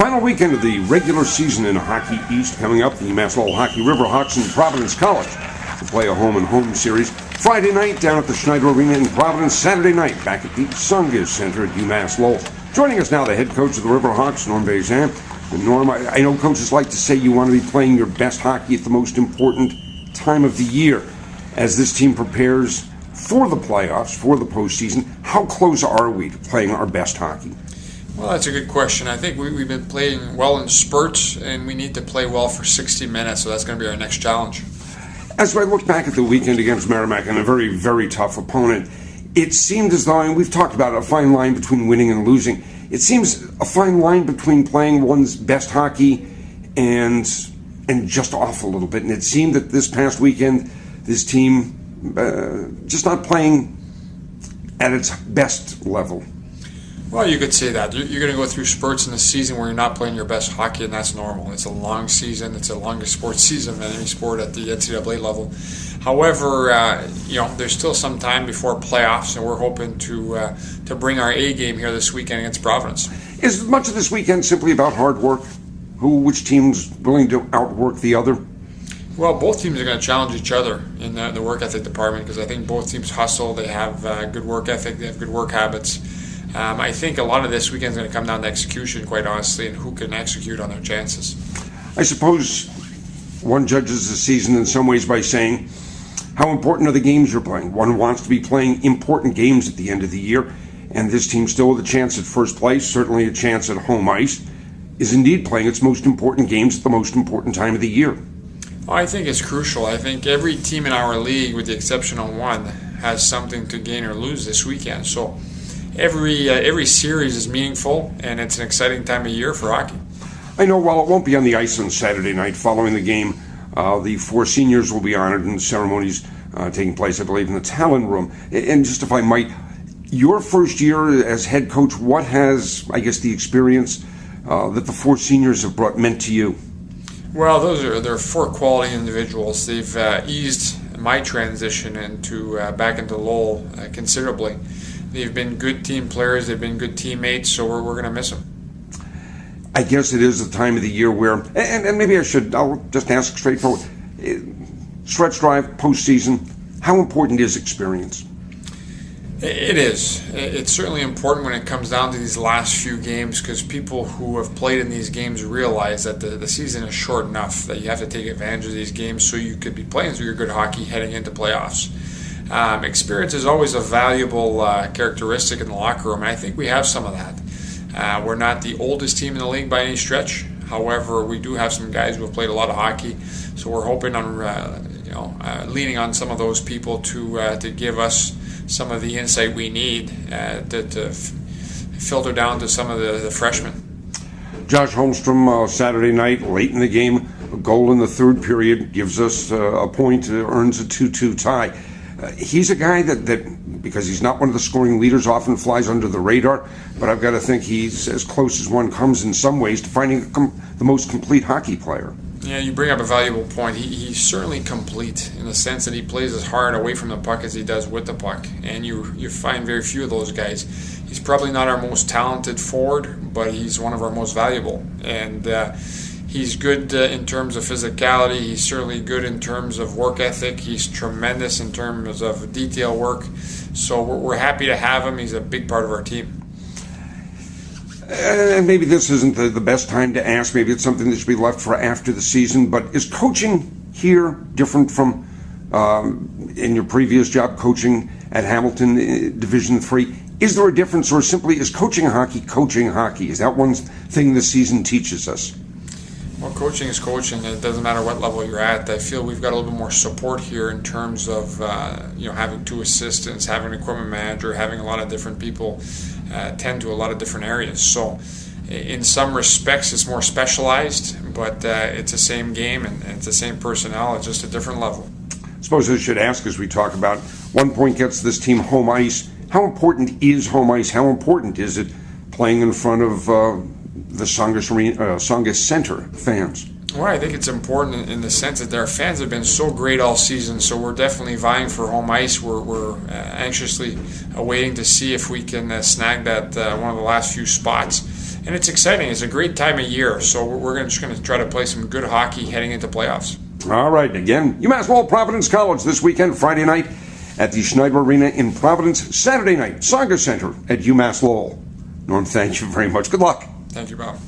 Final weekend of the regular season in Hockey East coming up. The UMass Lowell Hockey Riverhawks and Providence College to play a home-and-home series. Friday night down at the Schneider Arena in Providence. Saturday night back at the Sungas Center at UMass Lowell. Joining us now, the head coach of the Riverhawks, Norm Bazin. And Norm, I know coaches like to say you want to be playing your best hockey at the most important time of the year. As this team prepares for the playoffs, for the postseason, how close are we to playing our best hockey? Well, that's a good question. I think we've been playing well in spurts, and we need to play well for 60 minutes, so that's going to be our next challenge. As I look back at the weekend against Merrimack and a very, very tough opponent, it seemed as though, and we've talked about a fine line between winning and losing, it seems a fine line between playing one's best hockey and just off a little bit. And it seemed that this past weekend, this team just not playing at its best level. Well, you could say that. You're going to go through spurts in the season where you're not playing your best hockey, and that's normal. It's a long season. It's the longest sports season than any sport at the NCAA level. However, there's still some time before playoffs, and we're hoping to bring our A game here this weekend against Providence. Is much of this weekend simply about hard work? Which team's willing to outwork the other? Well, both teams are going to challenge each other in the work ethic department because I think both teams hustle. They have good work ethic. They have good work habits. I think a lot of this weekend is going to come down to execution, quite honestly, and who can execute on their chances. I suppose one judges the season in some ways by saying, how important are the games you're playing? One wants to be playing important games at the end of the year, and this team still with a chance at first place, certainly a chance at home ice, is indeed playing its most important games at the most important time of the year. Well, I think it's crucial. I think every team in our league, with the exception of one, has something to gain or lose this weekend. So every series is meaningful, and it's an exciting time of year for hockey. I know while it won't be on the ice on Saturday night following the game, the four seniors will be honored in the ceremonies taking place, I believe, in the Talon Room. And just if I might, your first year as head coach, what has, I guess, the experience that the four seniors have brought meant to you? Well, they're four quality individuals. They've eased my transition back into Lowell considerably. They've been good team players. They've been good teammates, so we're going to miss them. I guess it is the time of the year where, and maybe I'll just ask straightforward, stretch drive, postseason, how important is experience? It is. It's certainly important when it comes down to these last few games because people who have played in these games realize that the season is short enough that you have to take advantage of these games so you could be playing through your good hockey heading into playoffs. Experience is always a valuable characteristic in the locker room, and I think we have some of that. We're not the oldest team in the league by any stretch. However, we do have some guys who have played a lot of hockey, so we're hoping on leaning on some of those people to give us some of the insight we need to filter down to some of the freshmen. Josh Holmstrom, Saturday night, late in the game, a goal in the third period, gives us a point, earns a 2-2 tie. He's a guy that, because he's not one of the scoring leaders, often flies under the radar, but I've got to think he's as close as one comes in some ways to finding the most complete hockey player. Yeah, you bring up a valuable point. He's certainly complete in the sense that he plays as hard away from the puck as he does with the puck, and you find very few of those guys. He's probably not our most talented forward, but he's one of our most valuable, and he's good in terms of physicality. He's certainly good in terms of work ethic. He's tremendous in terms of detail work, so we're happy to have him. He's a big part of our team. And maybe this isn't the best time to ask. Maybe it's something that should be left for after the season. But is coaching here different from in your previous job coaching at Hamilton Division III? Is there a difference, or simply is coaching hockey? Is that one thing the season teaches us? Well, coaching is coaching. It doesn't matter what level you're at. I feel we've got a little bit more support here in terms of having two assistants, having an equipment manager, having a lot of different people tend to a lot of different areas. So in some respects it's more specialized, but it's the same game and it's the same personnel. It's just a different level. I suppose I should ask, as we talk about 1 point gets this team home ice, how important is home ice? How important is it playing in front of the Sungas Center fans? Well, I think it's important in the sense that our fans have been so great all season, so we're definitely vying for home ice. We're anxiously waiting to see if we can snag that one of the last few spots. and it's exciting. It's a great time of year, so we're just going to try to play some good hockey heading into playoffs. All right, again, UMass Lowell, Providence College this weekend, Friday night at the Schneider Arena in Providence, Saturday night, Saga Center at UMass Lowell. Norm, thank you very much. Good luck. Thank you, Bob.